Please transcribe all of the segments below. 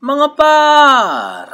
Mga par!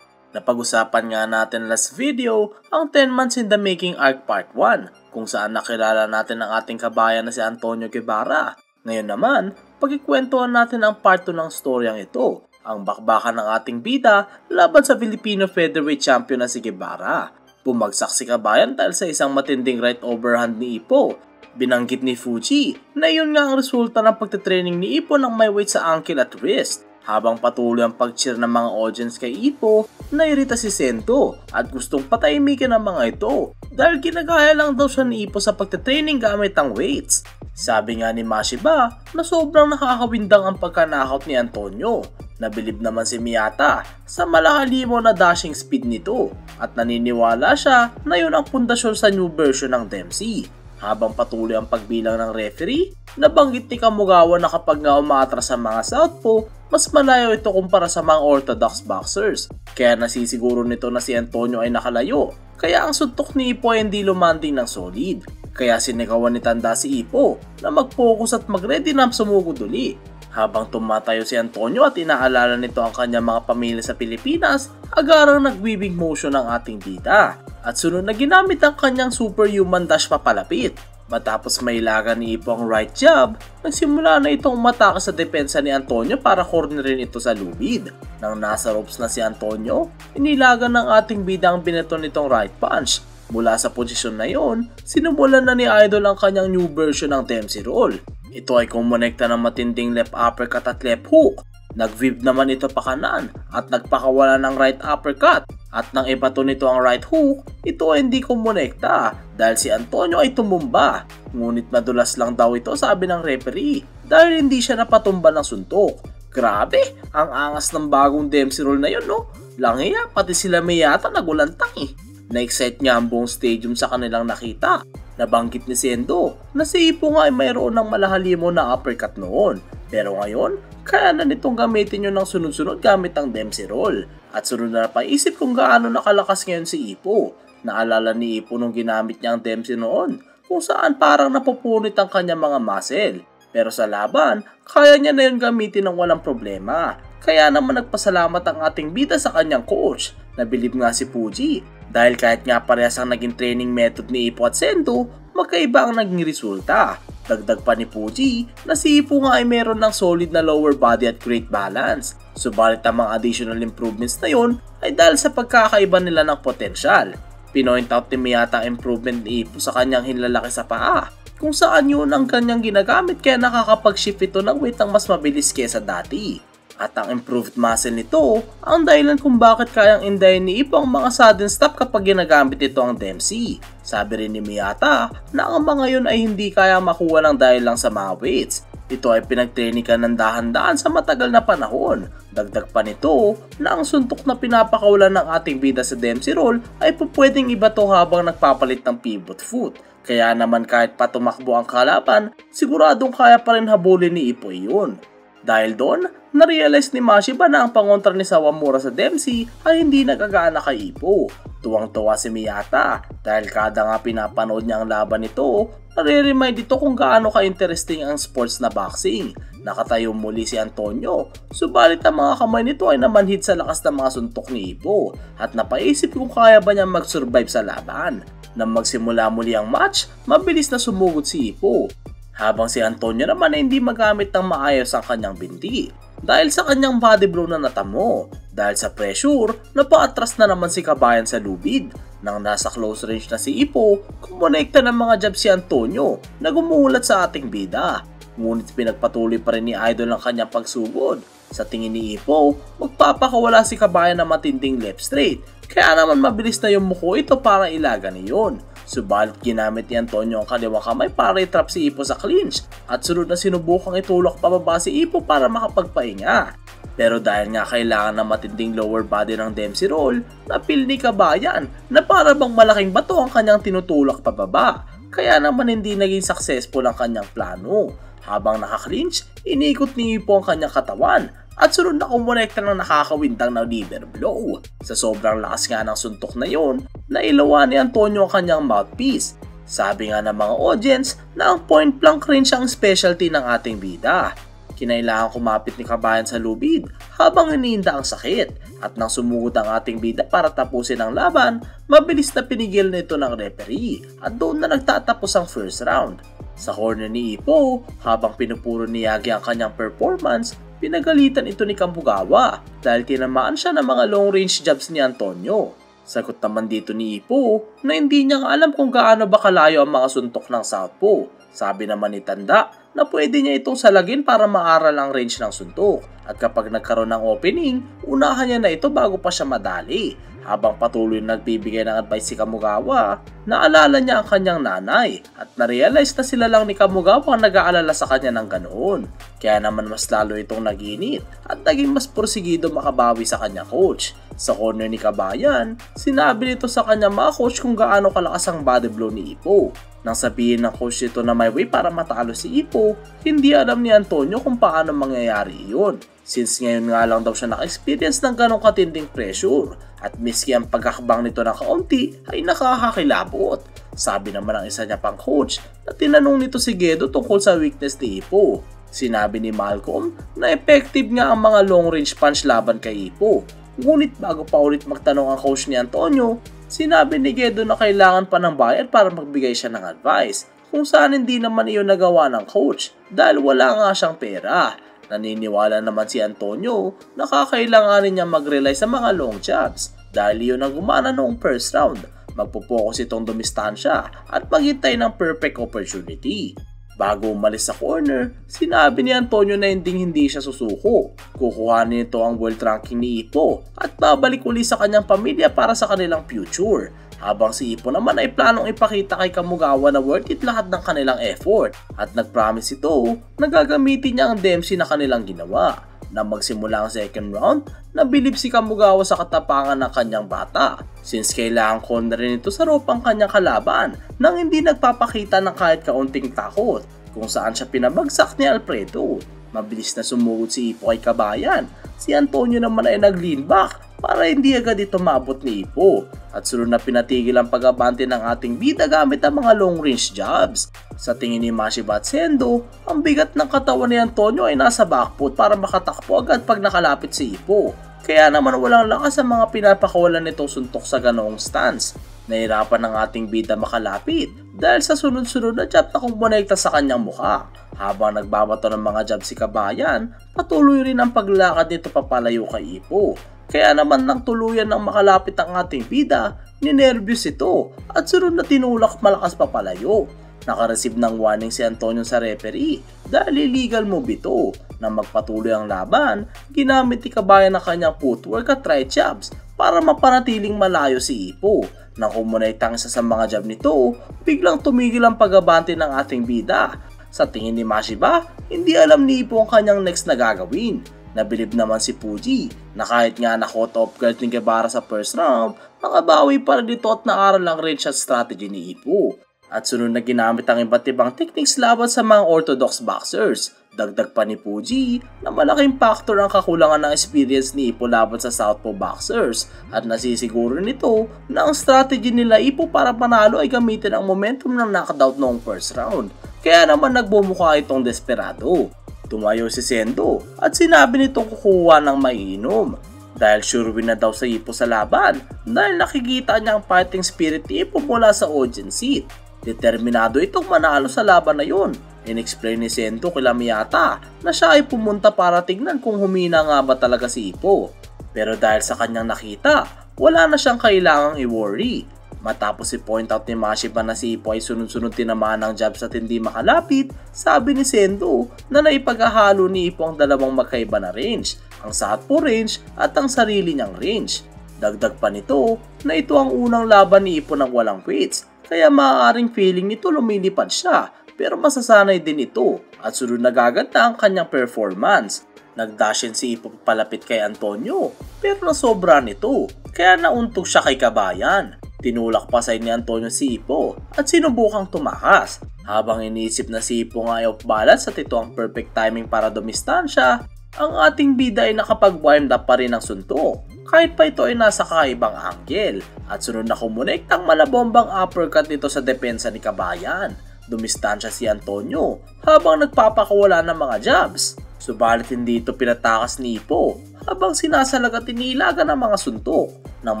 Napag-usapan nga natin last video ang 10 Months in the Making Arc Part 1 kung saan nakilala natin ang ating kabayan na si Antonio Guevara. Ngayon naman, pagkikwentuhan natin ang Part 2 ng storyang ito, ang bakbakan ng ating bida laban sa Filipino Featherweight Champion na si Guevara. Bumagsak si kabayan dahil sa isang matinding right overhand ni Ipo. Binanggit ni Fuji na yun nga ang resulta ng pagtitraining ni Ipo ng may weight sa ankle at wrist. Habang patuloy ang pag-cheer ng mga audience kay Ipo, nairita si Sento at gustong patahimikin ang mga ito dahil ginagaya lang daw siya ni Ipo sa pagtitraining gamit ang weights. Sabi nga ni Mashiba na sobrang nakakawindang ang pagkanakot ni Antonio. Nabilib naman si Miyata sa malahalimo na dashing speed nito at naniniwala siya na yun ang pundasyon sa new version ng Dempsey. Habang patuloy ang pagbilang ng referee, nabanggit ni Kamugawa na kapag nga umaatras sa mga southpaw, mas malayo ito kumpara sa mga orthodox boxers. Kaya nasisiguro nito na si Antonio ay nakalayo, kaya ang suntok ni Ipo ay hindi lumanding ng solid. Kaya sinigawan ni Tanda si Ipo na mag-focus at mag-ready na sumugod uli. Habang tumatayo si Antonio at inaalala nito ang kanyang mga pamilya sa Pilipinas, agarang nag-weaving motion ng ating bida. At sunod na ginamit ang kanyang superhuman dash papalapit. Matapos mailagan ni Ipo ang right jab, nagsimula na itong umatake sa depensa ni Antonio para cornerin ito sa lubid. Nang nasa ropes na si Antonio, inilagan ng ating bida ang binato nitong right punch. Mula sa posisyon na yon, sinumulan na ni Idol ang kanyang new version ng Dempsey roll. Ito ay kumonekta ng matinding left uppercut at left hook. Nag-weave naman ito pa kanan at nagpakawala ng right uppercut. At nang ibato nito ang right hook, ito ay hindi kumonekta dahil si Antonio ay tumumba. Ngunit nadulas lang daw ito, sabi ng referee, dahil hindi siya napatumba ng suntok. Grabe, ang angas ng bagong Dempsey roll na yun, no? Langya, pati sila Miyata nagulantang eh. Na-excite nga ang buong stadium sa kanilang nakita. Nabanggit ni Sendo na si Ipo nga ay mayroon ng malahalimo na uppercut noon. Pero ngayon, kaya na nitong gamitin yun ng sunod-sunod gamit ang Dempsey roll. At sunod na paisip kung gaano nakalakas ngayon si Ipo. Naalala ni Ipo nung ginamit niya ang Dempsey noon, kung saan parang napupunit ang kanyang mga muscle. Pero sa laban, kaya niya na yun gamitin ng walang problema. Kaya naman nagpasalamat ang ating bida sa kanyang coach. Nabilib nga si Fuji dahil kahit nga parehas ang naging training method ni Ipo at Sento, magkaiba ang naging resulta. Dagdag pa ni Fuji na si Ipo nga ay meron ng solid na lower body at great balance. Subalit ang mga additional improvements na yon ay dahil sa pagkakaiba nila ng potensyal. Pinoint out ni Miyata ang improvement ni Ipo sa kanyang hinlalaki sa paa, kung saan yun ang kanyang ginagamit kaya nakakapag-shift ito ng weight ng mas mabilis kesa dati. At ang improved muscle nito ang dahilan kung bakit kayang indayin ni Ipo ang mga sudden stop kapag ginagamit ito ang Dempsey. Sabi rin ni Miyata na ang mga yun ay hindi kaya makuha ng dahil lang sa mga weights. Ito ay pinagtrainingan ng dahan-dahan sa matagal na panahon. Dagdag pa nito na ang suntok na pinapakawalan ng ating bida sa Dempsey roll ay pwedeng ibato habang nagpapalit ng pivot foot. Kaya naman kahit pa tumakbo ang kalaban, siguradong kaya pa rin habulin ni Ipo yun. Dahil doon, na-realize ni Mashiba na ang pangontra ni Sawamura sa Dempsey ay hindi nagagana kay Ipo. Tuwang-tuwa si Miyata dahil kada nga pinapanood niya ang laban nito, nare-remind ito kung gaano ka-interesting ang sports na boxing. Nakatayo muli si Antonio, subalit ang mga kamay nito ay namanhid sa lakas ng mga suntok ni Ipo at napaisip kung kaya ba niya mag-survive sa laban. Nang magsimula muli ang match, mabilis na sumugod si Ipo. Habang si Antonio naman ay hindi magamit ng maayos ang kanyang binti dahil sa kanyang body blow na natamo. Dahil sa pressure, napaatras na naman si kabayan sa lubid. Nang nasa close range na si Ipo, kumonekta ng mga jab si Antonio na gumulat sa ating bida. Ngunit pinagpatuloy pa rin ni Idol ang kanyang pagsugod. Sa tingin ni Ipo, magpapakawala si kabayan ng matinding left straight, kaya naman mabilis na yung muko ito para ilagan niyon. Subalit ginamit ni Antonio ang kaliwang kamay para i-trap si Ipo sa clinch at sunod na sinubukang itulak pababa si Ipo para makapagpahinga. Pero dahil nga kailangan ng matinding lower body ng Dempsey roll, napil ni kabayan na para bang malaking bato ang kanyang tinutulak pababa. Kaya naman hindi naging successful ang kanyang plano. Habang naka-clinch, inikot ni Ipo ang kanyang katawan at sunod na kumonekta ng nakakawindang na liver blow. Sa sobrang lakas nga ng suntok na yon, nailawa ni Antonio ang kanyang mouthpiece. Sabi nga ng mga audience na ang point blank range ang specialty ng ating bida. Kinailangan kumapit ni Kabayan sa lubid habang iniinda ang sakit at nang sumugod ang ating bida para tapusin ang laban, mabilis na pinigil nito ng referee at doon na nagtatapos ang first round. Sa corner ni Ippo, habang pinupuro ni Yagi ang kanyang performance, pinagalitan ito ni Kamugawa dahil tinamaan siya ng mga long range jabs ni Antonio. Sagot naman dito ni Ippo na hindi niya alam kung gaano ba kalayo ang mga suntok ng southpaw. Sabi naman ni Tanda na pwede niya itong salagin para maaral ang range ng suntok at kapag nagkaroon ng opening, unahan niya na ito bago pa siya madali. Habang patuloy na nagbibigay ng advice si Kamugawa, naalala niya ang kanyang nanay at narealize na sila lang ni Kamugawa ang nag-aalala sa kanya ng ganoon. Kaya naman mas lalo itong nag-init at naging mas porsigido makabawi sa kanya coach. Sa corner ni Kabayan, sinabi nito sa kanya mga coach kung gaano kalakas ang body blow ni Ippo. Nang sabihin ng coach nito na may way para matalo si Ippo, hindi alam ni Antonio kung paano mangyayari iyon. Since ngayon nga lang daw siya naka-experience ng ganong katinding pressure at miski ang pagkakabang nito ng kaunti ay nakakakilabot. Sabi naman ng isa niya pang coach na tinanong nito si Gedo tungkol sa weakness ni Ippo. Sinabi ni Malcolm na effective nga ang mga long range punch laban kay Ippo. Ngunit bago pa ulit magtanong ang coach ni Antonio, sinabi ni Gedo na kailangan pa ng bayad para magbigay siya ng advice kung saan hindi naman iyon nagawa ng coach dahil wala nga siyang pera. Naniniwala naman si Antonio na kakailanganin niya mag-rely sa mga long jabs dahil iyon ang gumana noong first round. Magpo-focus itong dumistansya at maghintay ng perfect opportunity. Bago umalis sa corner, sinabi ni Antonio na hindi siya susuko. Kukuhanin nito ang world ranking ni Ippo at babalik uli sa kanyang pamilya para sa kanilang future. Habang si Ippo naman ay planong ipakita kay Kamugawa na worth it lahat ng kanilang effort at nagpromise ito na gagamitin niya ang DMC na kanilang ginawa. Nang magsimula ang second round, nabilib si Kamugawa sa katapangan ng kanyang bata since kailangan ko na rin ito sa rope ang kanyang kalaban nang hindi nagpapakita ng kahit kaunting takot kung saan siya pinabagsak ni Alfredo. Mabilis na sumugod si Ippo kay Kabayan. Si Antonio naman ay nag-lean back para hindi agad ito maabot ni Ippo at sunod na pinatigil ang pag-abante ng ating bida gamit ang mga long range jabs. Sa tingin ni Mashiba at Sendo, ang bigat ng katawan ni Antonio ay nasa backfoot para makatakbo agad pag nakalapit si Ippo. Kaya naman walang lakas ang mga pinapakawalan nitong suntok sa ganoong stance. Nahirapan ng ating bida makalapit dahil sa sunod-sunod na jab na kumonekta sa kanyang mukha. Habang nagbabato ng mga jab si Kabayan, patuloy rin ang paglakad nito papalayo kay Ippo. Kaya naman nang tuluyan ng makalapit ang ating bida, ninervyos ito at sunod na tinulak malakas papalayo. Nakareceive ng warning si Antonio sa referee dahil illegal move ito. Nang magpatuloy ang laban, ginamit ni Kabayan ang kanyang footwork at right jabs para mapanatiling malayo si Ippo. Nang kumonekta ang isa sa mga jab nito, biglang tumigil ang pag-abante ng ating bida. Sa tingin ni Mashiba, hindi alam ni Ippo ang kanyang next na gagawin. Nabilib naman si Fuji na kahit nga na-caught off guard ni Guevara sa first round, nakabawi pa rin dito at naaral ang range shot strategy ni Ippo. At sunod na ginamit ang iba't ibang techniques laban sa mga orthodox boxers. Dagdag pa ni Fuji na malaking factor ang kakulangan ng experience ni Ippo laban sa southpaw boxers at nasisiguro nito na ang strategy nila Ippo para panalo ay gamitin ang momentum ng knockout noong first round. Kaya naman nagbumukha itong desperado. Tumayo si Sendo at sinabi nitong kukuha ng maiinom dahil sure win na daw sa Ippo sa laban dahil nakikita niya ang fighting spirit ni Ippo mula sa audience seat. Determinado itong manalo sa laban na yun. In-explain ni Sendo kila Miyata na siya ay pumunta para tignan kung humina nga ba talaga si Ippo. Pero dahil sa kanyang nakita, wala na siyang kailangang i-worry. Matapos i-point out ni Mashiba na si Ippo ay sunod-sunod tinamaan ng jabs at hindi makalapit, sabi ni Sendo na naipaghahalo ni Ippo ang dalawang magkaiba na range, ang southpaw range at ang sarili niyang range. Dagdag pa nito na ito ang unang laban ni Ippo ng walang weights, kaya maaaring feeling nito lumilipad siya pero masasanay din ito at sunod na gaganda ang kanyang performance. Nagdashin si Ippo palapit kay Antonio pero nasobra nito kaya nauntog siya kay Kabayan. Tinulak pa sa ni Antonio si Ippo at sinubukang tumakas. Habang iniisip na si Ippo nga ay off balance at ito ang perfect timing para dumistansya, ang ating bida ay nakapag-wind up pa rin ng suntok kahit pa ito ay nasa kakaibang angle at sunod na kumunektang malabombang uppercut nito sa depensa ni Kabayan. Dumistansya si Antonio habang nagpapakawala ng mga jabs. Subalit hindi ito pinatakas ni Ippo habang sinasalag at inilaga ng mga suntok. Nang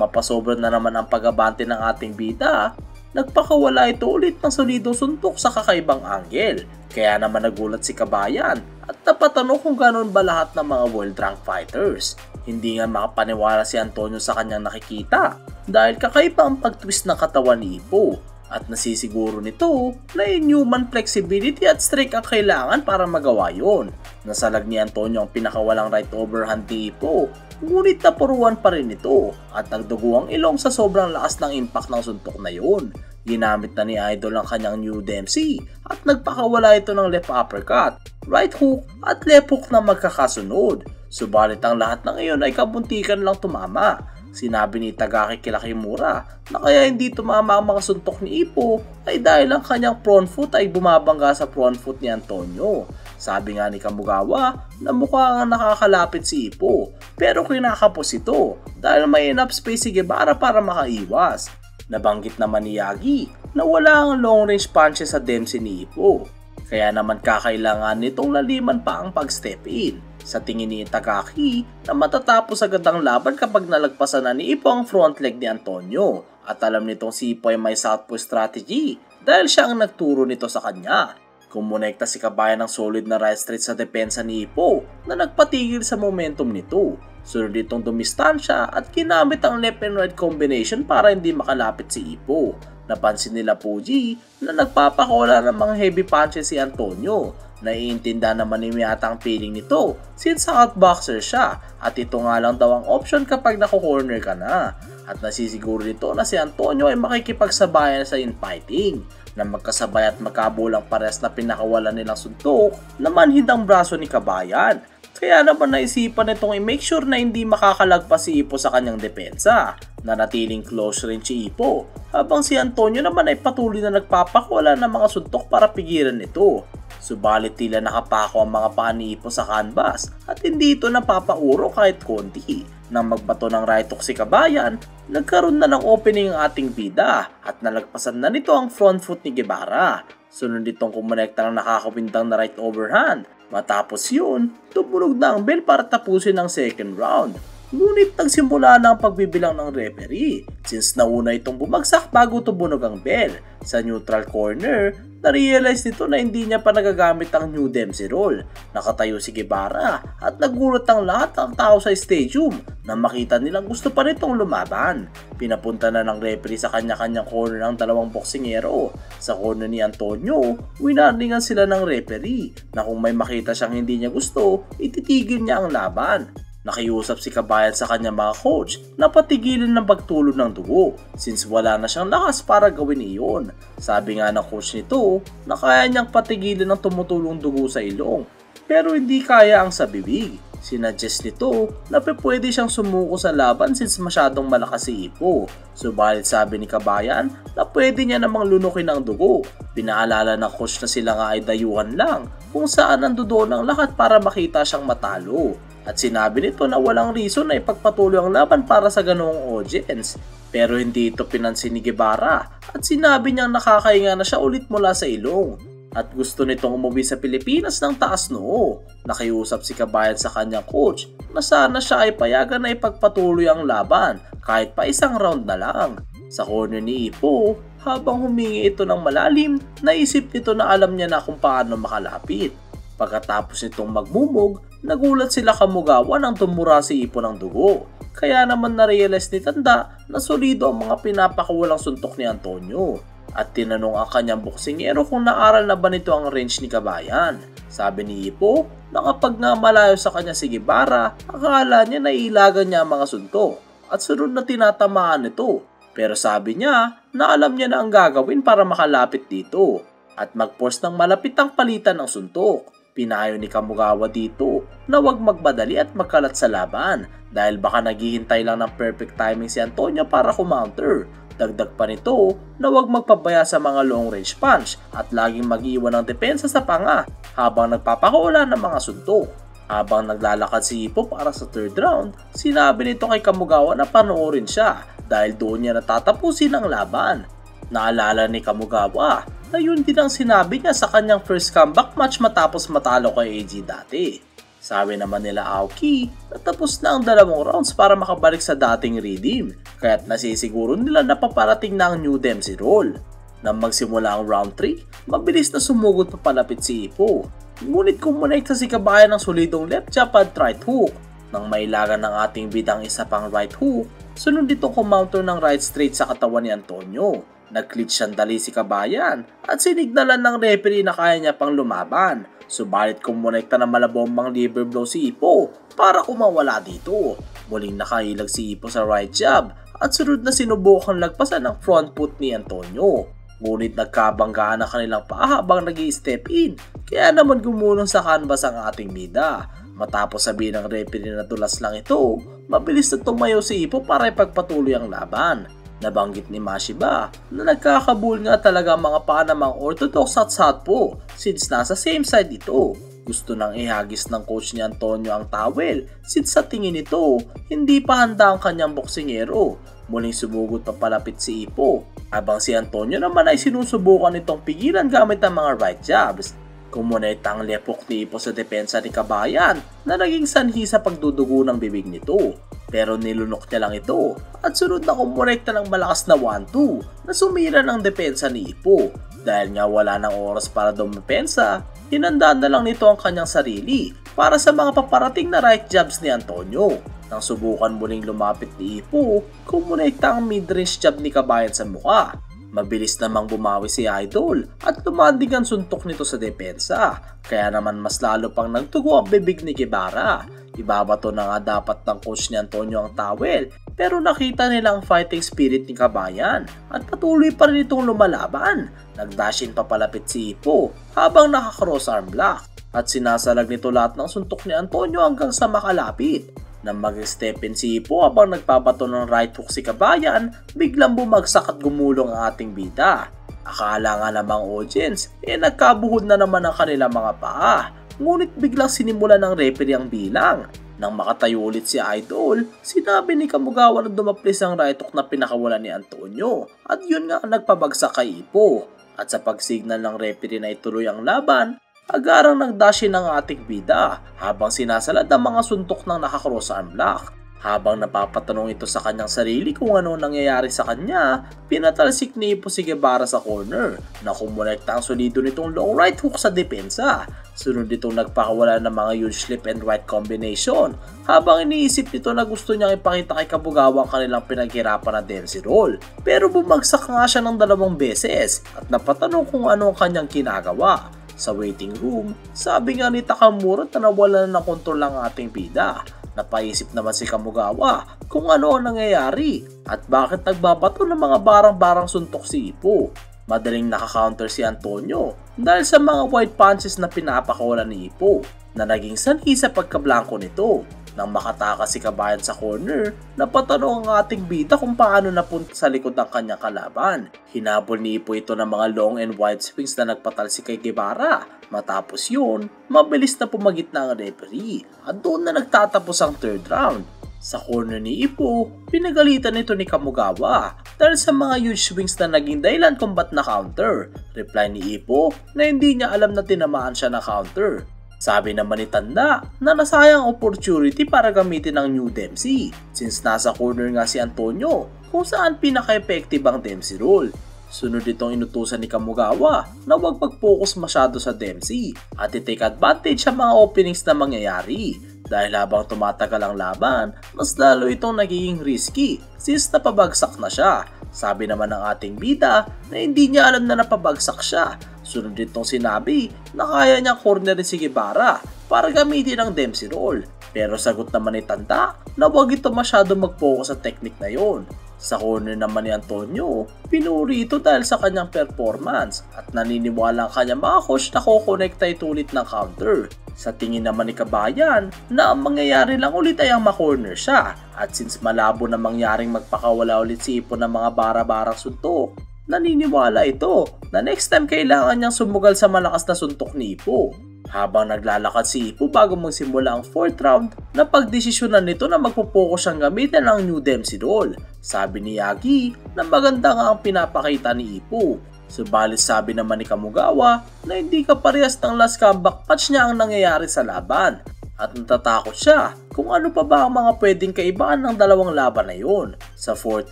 mapasobra na naman ang pag-abante ng ating bida, nagpakawala ito ulit ng solidong suntok sa kakaibang angle. Kaya naman nagulat si Kabayan at napatanong kung ganoon ba lahat ng mga world rank fighters. Hindi nga makapaniwala si Antonio sa kanyang nakikita dahil kakaiba ang pag-twist ng katawan ni Ippo at nasisiguro nito na inhuman flexibility at strength ang kailangan para magawa yon. Nasalag ni Antonio ang pinakawalang right overhand ni Ippo, ngunit napuruan pa rin ito at nagdugo ang ilong sa sobrang lakas ng impact ng suntok na yon. Ginamit na ni Idol ang kanyang new Dempsey at nagpakawala ito ng left uppercut, right hook at left hook na magkakasunod. Subalit ang lahat ng iyon ay kabuntikan lang tumama. Sinabi ni Tagaki kila Kimura na kaya hindi tumama ang mga suntok ni Ippo ay dahil ang kanyang front foot ay bumabangga sa front foot ni Antonio. Sabi nga ni Kamugawa na mukha nga nakakalapit si Ippo pero kinakapos ito dahil may enough space si Guevara para makaiwas. Nabanggit naman ni Yagi na wala ang long range punches sa Dempsey ni Ippo. Kaya naman kakailangan nitong laliman pa ang pag-step in. Sa tingin ni Itagaki na matatapos agad ang laban kapag nalagpasan na ni Ippo ang front leg ni Antonio. At alam nitong si Ippo ay may southpaw strategy dahil siya ang nagturo nito sa kanya. Kumonekta si Kabayan ng solid na right straight sa depensa ni Ippo na nagpatigil sa momentum nito. Sunod itong dumistansya at ginamit ang left and right combination para hindi makalapit si Ippo. Napansin nila Puji na nagpapakola ng mga heavy punches si Antonio. Naiintindihan naman ni Miyata ang feeling nito since outboxer siya at ito nga lang daw ang option kapag nako-corner ka na. At nasisiguro nito na si Antonio ay makikipagsabayan sa infighting na magkasabay at magkabulang pares na pinakawalan nilang suntok na manhid ang braso ni Kabayan. Kaya naman naisipan nitong i-make sure na hindi makakalagpas si Ippo sa kanyang depensa. Nanatiling close range si Ippo habang si Antonio naman ay patuloy na nagpapakawala ng mga suntok para pigilan ito. Subalit tila nakapako ang mga paa ni Ippo sa canvas at hindi ito napapauro kahit konti. Nang magbato ng right hook si Kabayan, nagkaroon na ng opening ang ating bida at nalagpasan na nito ang front foot ni Guevara. Sunod itong kumonekta ng nakakawindang na right overhand. Matapos yun, tumunog na ang bell para tapusin ang second round. Ngunit nagsimula na ang pagbibilang ng referee since nauna itong bumagsak bago tumunog ang bell. Sa neutral corner, na-realize nito na hindi niya pa nagagamit ang new Dempsey roll. Nakatayo si Guevara at nagulat ang lahat ng tao sa stadium na makita nilang gusto pa nitong lumaban. Pinapunta na ng referee sa kanya-kanyang corner ng dalawang boksingero. Sa corner ni Antonio, winarningan sila ng referee na kung may makita siyang hindi niya gusto, ititigil niya ang laban. Nakiusap si Kabayan sa kanyang mga coach na patigilin ng pagtulog ng dugo since wala na siyang lakas para gawin iyon. Sabi nga ng coach nito na kaya niyang patigilin ng tumutulong dugo sa ilong pero hindi kaya ang sa bibig. Sinuggest nito na pwede siyang sumuko sa laban since masyadong malakas si Ippo. Subalit sabi ni Kabayan na pwede niya namang lunukin ang dugo. Pinaalala ng coach na sila nga ay dayuhan lang kung saan ang dudo ng lahat para makita siyang matalo. At sinabi nito na walang reason na ipagpatuloy ang laban para sa ganoong audience. Pero hindi ito pinansin ni Guevara at sinabi niyang nakakahinga na siya ulit mula sa ilong. At gusto nitong umuwi sa Pilipinas ng taas noo. Nakiusap si Kabayan sa kanyang coach na sana siya ay payagan na ipagpatuloy ang laban kahit pa isang round na lang. Sa corner ni Ippo, habang humingi ito ng malalim, naisip nito na alam niya na kung paano makalapit. Pagkatapos nitong magmumog, nagulat sila Kamugawa nang tumura si Ippo ng dugo. Kaya naman na-realize ni Tanda na solido ang mga pinapakawalang suntok ni Antonio. At tinanong ang kanyang boksingero kung naaral na ba nito ang range ni Kabayan. Sabi ni Ippo na kapag nga malayo sa kanya si Guevara, akala niya na ilagan niya ang mga suntok at sunod na tinatamaan nito. Pero sabi niya na alam niya na ang gagawin para makalapit dito at mag-force ng malapitang palitan ng suntok. Pinayo ni Kamugawa dito na huwag magmadali at magkalat sa laban dahil baka naghihintay lang ng perfect timing si Antonio para kumounter. Dagdag pa nito na huwag magpabaya sa mga long range punch at laging mag-iwan ng depensa sa panga habang nagpapakawala ng mga suntok. Habang naglalakad si Ippo para sa third round, sinabi nito kay Kamugawa na panoorin siya dahil doon niya natatapusin ang laban. Naalala ni Kamugawa na yun din ang sinabi niya sa kanyang first comeback match matapos matalo kay AJ dati. Sabi naman nila Aoki na tapos na ang 2 rounds para makabalik sa dating rhythm, kaya't nasisiguro nila na paparating na ang new Dempsey role. Nang magsimula ang round 3, mabilis na sumugod papalapit si Ippo. Ngunit kumonekta si Kabayan ng solidong left jab at right hook. Nang mailagan ng ating bidang isa pang right hook, sunod ditong kumounter ng right straight sa katawan ni Antonio. Nag-clinch sandali si Kabayan at sinignalan ng referee na kaya niya pang lumaban. Subalit kumonekta ng malabombang liver blow si Ippo para kumawala dito. Muling nakahilag si Ippo sa right jab at sunod na sinubukang lagpasan ng front foot ni Antonio. Ngunit nagkabanggaan ang kanilang paa habang nag-i-step in, kaya naman gumulong sa canvas ang ating bida. Matapos sabihin ng referee na dulas lang ito, mabilis na tumayo si Ippo para ipagpatuloy ang laban. Nabanggit ni Mashiba na nagkakabul nga talaga ang mga paa ng mga orthodox at southpaw since nasa same side ito. Gusto nang ihagis ng coach ni Antonio ang towel since sa tingin nito hindi pa handa ang kanyang boksingero. Muling sumugod pa palapit si Ippo habang si Antonio naman ay sinusubukan itong pigilan gamit ang mga right jabs. Kumonekta ang left hook ni Ippo sa depensa ni Kabayan na naging sanhi sa pagdudugo ng bibig nito. Pero nilunok niya lang ito at sunod na kumonekta ng malakas na 1-2 na sumira ng depensa ni Ippo. Dahil nga wala ng oras para dumepensa, hinandaan na lang nito ang kanyang sarili para sa mga paparating na right jabs ni Antonio. Nang subukan muling lumapit ni Ippo, kumonekta ang mid-range jab ni Kabayan sa mukha. Mabilis namang bumawi si Idol at lumanding ang suntok nito sa depensa, kaya naman mas lalo pang nagtugo ang bibig ni Guevara. Ibabato na nga dapat ng coach ni Antonio ang towel, pero nakita nila ang fighting spirit ni Kabayan at patuloy pa rin itong lumalaban. Nagdashin pa palapit si Ippo habang naka-cross arm block at sinasalag nito lahat ng suntok ni Antonio hanggang sa makalapit. Nang mag-step in si Ippo habang nagpabato ng right hook si Kabayan, biglang bumagsak at gumulong ang ating bida. Akala nga namang audience, nagkabuhod na naman ang kanilang mga paa. Ngunit biglang sinimula ng referee ang bilang. Nang makatayo ulit si Idol, sinabi ni Kamugawa na dumaplis ang right hook na pinakawalan ni Antonio at yun nga ang nagpabagsak kay Ippo. At sa pagsignal ng referee na ituloy ang laban, agarang nagdashin ng ating bida habang sinasalad ang mga suntok ng naka-cross arm block. Habang napapatanong ito sa kanyang sarili kung ano nangyayari sa kanya, pinatalsik ni Ippo si Guevara sa corner na kumonekta ang solido nitong long right hook sa depensa. Sunod itong nagpakawala ng mga huge left and right combination habang iniisip nito na gusto niyang ipakita kay Kabugawa ang kanilang pinaghirapan na Dempsey roll. Pero bumagsak nga siya ng 2 beses at napatanong kung ano ang kanyang ginagawa. Sa waiting room, sabi nga ni Takamura na nawala na ng kontrol ang ating bida. Napaisip naman si Kamugawa kung ano ang nangyayari at bakit nagbabato ng mga barang-barang suntok si Ippo. Madaling nakakounter si Antonio dahil sa mga wide punches na pinapakawalan ni Ippo na naging sanhi sa pagkablangko nito. Nang makatakas si Kabayan sa corner, napatanong ang ating bida kung paano napunta sa likod ang kanyang kalaban. Hinabol ni Ippo ito ng mga long and wide swings na nagpatalsik kay Guevara. Matapos yun, mabilis na pumagitna ang referee at doon na nagtatapos ang 3rd round. Sa corner ni Ippo, pinagalitan nito ni Kamugawa dahil sa mga huge swings na naging dahilan kung ba't na counter. Reply ni Ippo na hindi niya alam na tinamaan siya na counter. Sabi naman ni Tanda na nasayang opportunity para gamitin ang new Dempsey since nasa corner nga si Antonio kung saan pinaka-effective ang Dempsey roll. Sunod itong inutusan ni Kamugawa na huwag mag-focus masyado sa Dempsey at i-take advantage sa mga openings na mangyayari. Dahil habang tumatagal ang laban, mas lalo itong nagiging risky since napabagsak na siya. Sabi naman ng ating bida na hindi niya alam na napabagsak siya. Sunod itong sinabi na kaya niya cornerin si Guevara para gamitin ang Dempsey roll. Pero sagot naman ni Tanda na huwag ito masyado mag-focus sa technique na yon. Sa corner naman ni Antonio, pinuri ito dahil sa kanyang performance at naniniwala ang kanyang mga coach na kukonekta ito ulit ng counter. Sa tingin naman ni Kabayan na ang mangyayari lang ulit ay ang ma-corner siya at since malabo na mangyaring magpakawala ulit si Ippo ng mga bara-barang suntok, naniniwala ito na next time kailangan niyang sumugal sa malakas na suntok ni Ippo. Habang naglalakad si Ippo bago magsimula ang 4th round, napagdesisyonan nito na magpo-focus siyang gamitin ang new Dempsey roll. Sabi ni Yagi na maganda nga ang pinapakita ni Ippo. Subalit sabi naman ni Kamugawa na hindi kaparehas ng last comeback match niya ang nangyayari sa laban. at natatakot siya kung ano pa ba ang mga pwedeng kaibaan ng dalawang laban na yun. Sa 4th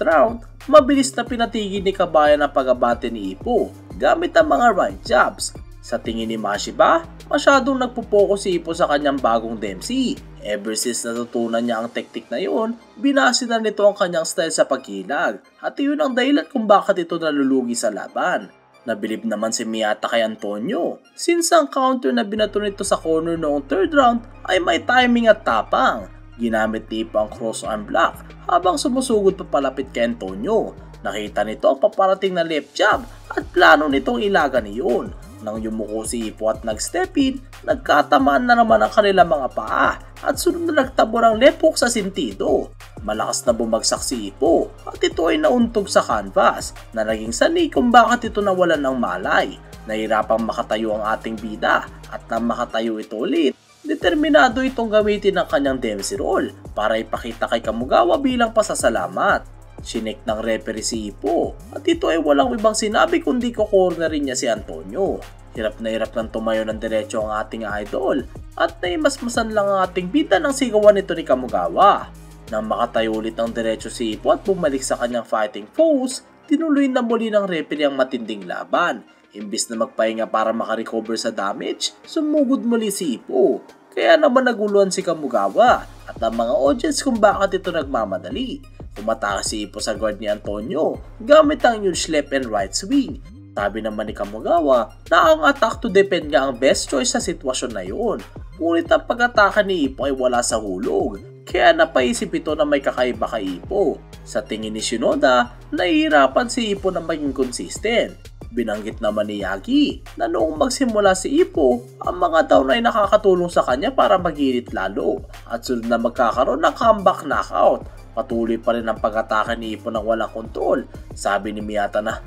round, mabilis na pinatigil ni Kabayan ang pag-abante ni Ippo gamit ang mga right jabs. Sa tingin ni Mashiba, masyadong nagpo-focus si Ippo sa kanyang bagong Dempsey. Ever since natutunan niya ang teknik na yun, binase na nito ang kanyang style sa paghilag at iyon ang dahilan kung bakit ito nalulugi sa laban. Nabilib naman si Miyata kay Antonio since ang counter na binato nito sa corner noong 3rd round ay may timing at tapang. Ginamit ni Ippo ang cross arm block habang sumusugod pa palapit kay Antonio. Nakita nito ang paparating na left jab at plano nitong ilagan iyon. Nang yumuko si Ippo at nag-step in, nagkatamaan na naman ang kanilang mga paa at sunod na nagtabo ng left hook sa sintido. Malakas na bumagsak si Ippo at ito ay nauntog sa canvas na naging sanhi kung bakit ito nawalan ng malay. Nahirapang makatayo ang ating bida at nang makatayo ito ulit, determinado itong gamitin ang kanyang Dempsey roll para ipakita kay Kamugawa bilang pasasalamat. Sinek ng referee si Ippo at ito ay walang ibang sinabi kundi ko-cornerin niya si Antonio. Hirap na hirap nang tumayo ng diretso ang ating idol at naimasmasan lang ang ating bida ng sigawan nito ni Kamugawa. Nang makatayo ulit ng diretso si Ippo at bumalik sa kanyang fighting pose, tinuloy na muli ng referee ang matinding laban. Imbis na magpahinga para makarecover sa damage, sumugod muli si Ippo. Kaya naman naguluhan si Kamugawa at ang mga audience kung bakit ito nagmamadali. Umatake si Ippo sa guard ni Antonio gamit ang huge left and right swing. Sabi naman ni Kamugawa na ang attack to defend nga ang best choice sa sitwasyon na yun. Ngunit ang pag-atake ni Ippo ay wala sa hulog, kaya napaisip ito na may kakaiba kay Ippo. Sa tingin ni Shinoda, nahihirapan si Ippo na maging consistent. Binanggit naman ni Yagi na noong magsimula si Ippo, ang mga down ay nakakatulong sa kanya para magilit lalo at sunod na magkakaroon ng comeback knockout. Patuloy pa rin ang pag-atake ni Ippo ng walang kontrol. Sabi ni Miyata na,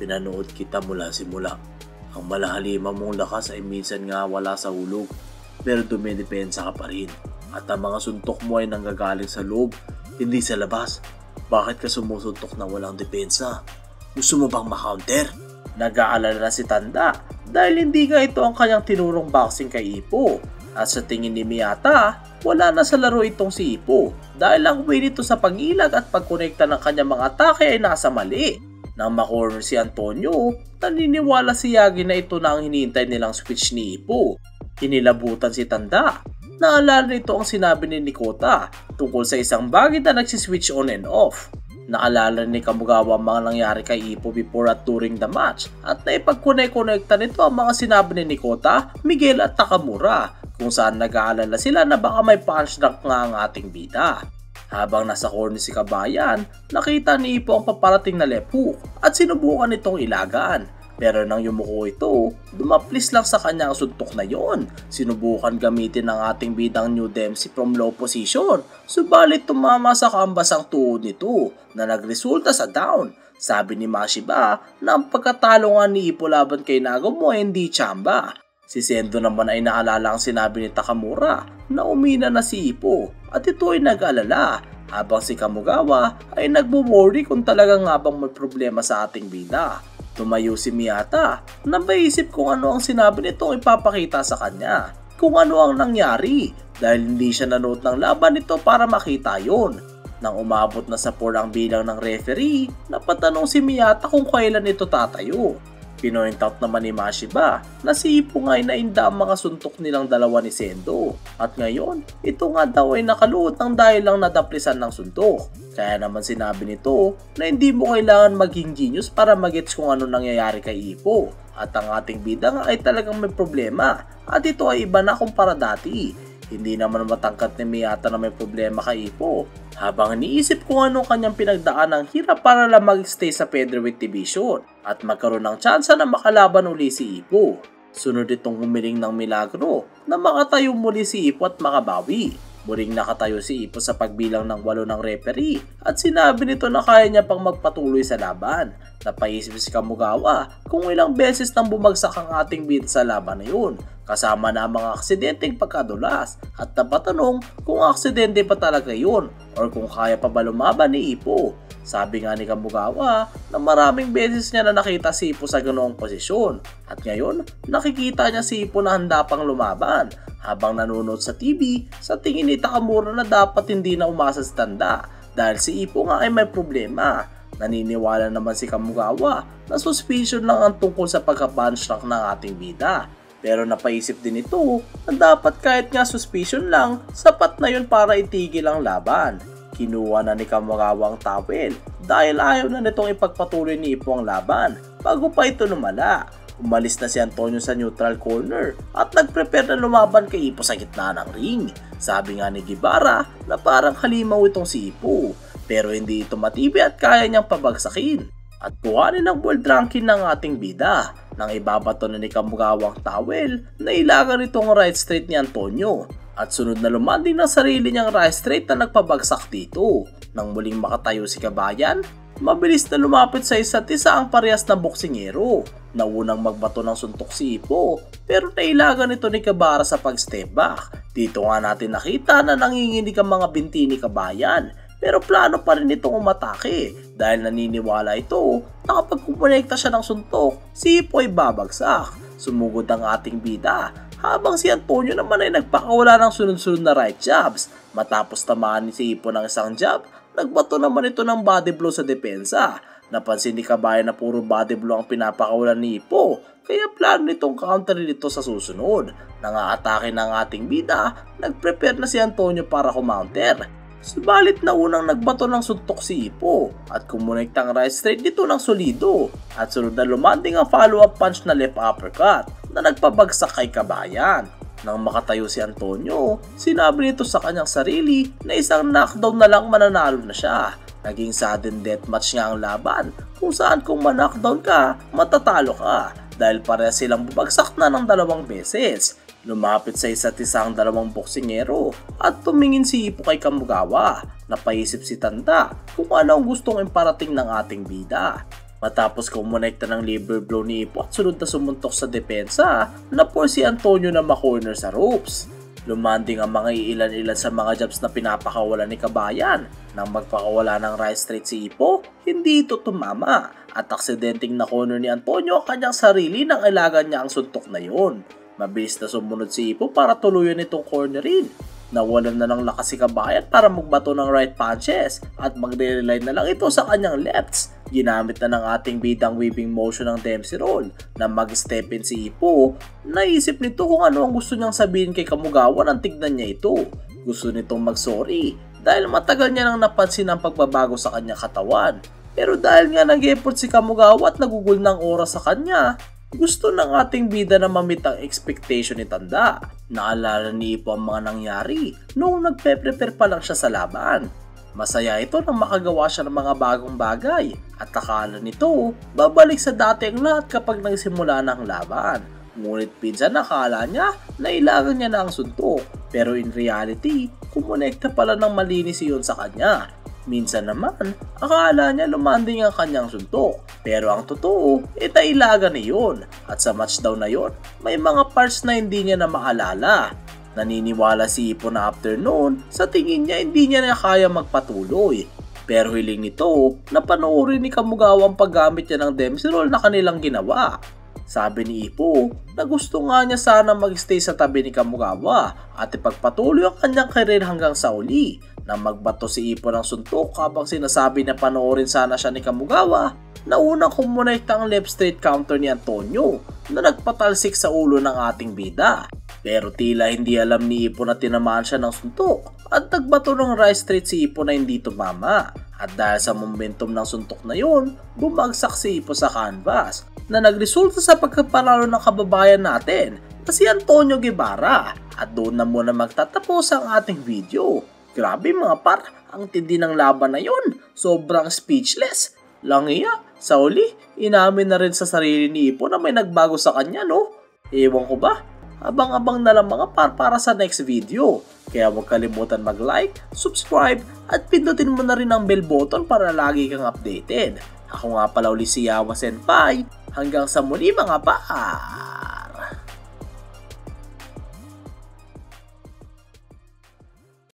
"Pinanood kita mula simula. Ang malahalima mong lakas ay minsan nga wala sa hulog, pero dumidepensa ka pa rin. At ang mga suntok mo ay nanggagaling sa loob, hindi sa labas. Bakit ka sumusuntok na walang depensa? Gusto mo bang ma-counter?" Nag-aalala na si Tanda dahil hindi nga ito ang kanyang tinurong boxing kay Ippo. At sa tingin ni Miyata, wala na sa laro itong si Ippo dahil ang way nito sa pag-ilag at pagkonekta ng kanyang mga atake ay nasa mali. Nang makorner si Antonio, naniniwala si Yagi na ito na ang hinihintay nilang switch ni Ippo. Hinilabutan si Tanda. Naalala nito ang sinabi ni Nikota tungkol sa isang bagay na nagsiswitch on and off. Naalala ni Kamugawa ang mga nangyari kay Ippo before at during the match at naipagkonekta nito ang mga sinabi ni Nikota, Miguel at Takamura kung saan nag-aalala sila na baka may punch drunk nga ang ating bida. Habang nasa corner si Kabayan, nakita ni Ippo ang paparating na left hook at sinubukan itong ilagan. Pero nang yumuko ito, dumaplis lang sa kanya ang suntok na yon. Sinubukan gamitin ng ating bidang New Dempsey from low position. Subalit tumama sa kambas ang tuhod nito na nagresulta sa down. Sabi ni Mashiba na ang pagkatalo nga ni Ippo laban kay Nagomo ay hindi tsamba. Si Sendo naman ay naalala ang sinabi ni Takamura na umina na si Ippo at ito ay nag-alala. Habang si Kamugawa ay nagbo-worry kung talagang nga bang may problema sa ating bida. Tumayo si Miyata na maisip kung ano ang sinabi nitong ipapakita sa kanya. Kung ano ang nangyari dahil hindi siya nanood ng laban nito para makita yon. Nang umabot na sa 4 ang bilang ng referee, napatanong si Miyata kung kailan ito tatayo. Pinoint out naman ni Mashiba na si Ippo nga ay nainda ang mga suntok nilang dalawa ni Sendo. At ngayon, ito nga daw ay nakaluot ng dahil lang nadaplisan ng suntok. Kaya naman sinabi nito na hindi mo kailangan maging genius para magets kung ano nangyayari kay Ippo. At ang ating bida nga ay talagang may problema. At ito ay iba na kumpara dati. Hindi naman matangkat ni Miyata na may problema kay Ippo. Habang iniisip kung ano kanyang pinagdaan ng hirap para lang mag-stay sa featherweight division at magkaroon ng tsansa na makalaban uli si Ippo. Sunod itong humiling ng milagro na makatayo muli si Ippo at makabawi. Muling nakatayo si Ippo sa pagbilang ng 8 ng referee at sinabi nito na kaya niya pang magpatuloy sa laban. Napaisip si Kamugawa kung ilang beses nang bumagsak ang ating bida sa laban na yun, kasama na ang mga aksidenteng pagkadulas at napatanong kung aksidente pa talaga yun or kung kaya pa ba lumaban ni Ippo. Sabi nga ni Kamugawa na maraming beses niya na nakita si Ippo sa ganoong posisyon at ngayon nakikita niya si Ippo na handa pang lumaban. Habang nanonood sa TV, sa tingin ni Takamura na dapat hindi na umasa sa tanda dahil si Ippo nga ay may problema. Naniniwala naman si Kamugawa na suspicion lang ang tungkol sa pagka-punch-drunk ng ating bida. Pero napaisip din ito na dapat kahit nga suspicion lang, sapat na yun para itigil ang laban. Kinuha na ni Kamugawa ang towel dahil ayaw na nitong ipagpatuloy ni Ippo ang laban bago pa ito lumala. Umalis na si Antonio sa neutral corner at nagprepare na lumaban kay Ippo sa gitna ng ring. Sabi nga ni Guevara na parang halimaw itong si Ippo. Pero hindi ito matibay at kaya niyang pabagsakin. At kuhanin ang world ranking ng ating bida. Nang ibabato na ni Kamugawa ang towel, nailagan itong right straight ni Antonio. At sunod na lumanding ng sarili niyang right straight na nagpabagsak dito. Nang muling makatayo si Kabayan, mabilis na lumapit sa isa't isa ang parehas na boksingero. Naunang magbato ng suntok si Ippo, pero nailagan ito ni Guevara sa pag-step back. Dito nga natin nakita na nanginginig ang mga binti ni Kabayan. Pero plano pa rin itong umatake dahil naniniwala ito na kapag kumonekta siya ng suntok, si Ippo ay babagsak. Sumugod ang ating bida habang si Antonio naman ay nagpakawala ng sunod-sunod na right jabs. Matapos tamaan ni si Ippo ng isang jab, nagbato naman ito ng body blow sa depensa. Napansin ni Kabayan na puro body blow ang pinapakawalan ni Ippo, kaya plano nitong counterin ito sa susunod. Nangaatake ng ating bida, nagprepare na si Antonio para kumounter. Subalit na unang nagbato ng suntok si Ippo at kumonekta ang right straight dito ng solido at sunod na lumanding ang follow-up punch na left uppercut na nagpabagsak kay Kabayan. Nang makatayo si Antonio, sinabi nito sa kanyang sarili na isang knockdown na lang mananalo na siya. Naging sudden death match nga ang laban kung saan kung ma-knockdown ka, matatalo ka dahil pareha silang bubagsak na ng 2 beses. Lumapit sa isa't isa ang 2 boksingero at tumingin si Ippo kay Kamugawa. Napaisip si Tanda kung ano ang gustong imparating ng ating bida. Matapos kumonekta ng liver blow ni Ippo at sunod na sumuntok sa depensa, na-force si Antonio na makorner sa ropes. Lumanding ang mga ilan-ilan sa mga jabs na pinapakawalan ni Kabayan. Nang magpakawala ng right straight si Ippo, hindi ito tumama at aksidenteng na corner ni Antonio ang kanyang sarili nang ilagan niya ang suntok na yon. Mabilis na sumunod si Ippo para tuluyan itong cornerin. Nawalan na ng lakas si Kabayan para magbato ng right punches at magre-rely na lang ito sa kanyang lefts. Ginamit na ng ating bidang weaving motion ng Dempsey roll na mag-step in si Ippo. Naisip nito kung ano ang gusto niyang sabihin kay Kamugawa nang tignan niya ito. Gusto nitong mag-sorry dahil matagal niya nang napansin ang pagbabago sa kanyang katawan. Pero dahil nga nag-effort si Kamugawa at nagugol ng oras sa kanya, gusto ng ating bida na mamit ang expectation ni Tanda. Naalala ni Ippo ang mga nangyari noong nagpe-prepare pa lang siya sa laban. Masaya ito nang makagawa siya ng mga bagong bagay at akala nito babalik sa dati ang lahat kapag nagsimula na ang laban. Ngunit pinsan nakala niya na ilagan niya na ang suntok, pero in reality, kumonekta pala ng malinis iyon sa kanya. Minsan naman, akala niya lumanding ang kanyang suntok. Pero ang totoo, nailagan niyon. At sa match daw na yon, may mga parts na hindi niya na maalala. Naniniwala si Ippo na after noon, sa tingin niya hindi niya na kaya magpatuloy. Pero hiling nito, napanoorin ni Kamugawa ang paggamit niya ng Dempsey roll na kanilang ginawa. Sabi ni Ippo na gusto nga niya sana mag-stay sa tabi ni Kamugawa at ipagpatuloy ang kanyang career hanggang sa uli. Nang magbato si Ippo ng suntok habang sinasabi na panoorin sana siya ni Kamugawa, na unang kumonekta ang left straight counter ni Antonio na nagpatalsik sa ulo ng ating bida. Pero tila hindi alam ni Ippo na tinamaan siya ng suntok at nagbato ng right straight si Ippo na hindi tumama. At dahil sa momentum ng suntok na yun, bumagsak si Ippo sa canvas na nagresulta sa pagkapanalo ng kababayan natin na si Antonio Guevara. At doon na muna magtatapos ang ating video. Grabe mga par, ang tindi ng laban na yun. Sobrang speechless. Langiya, sa uli, inamin na rin sa sarili ni Ippo na may nagbago sa kanya, no? Ewan ko ba? Abang-abang na lang mga par para sa next video. Kaya huwag kalimutan mag-like, subscribe, at pindutin mo na rin ang bell button para lagi kang updated. Ako nga pala uli si Yawa Senpai. Hanggang sa muli mga par!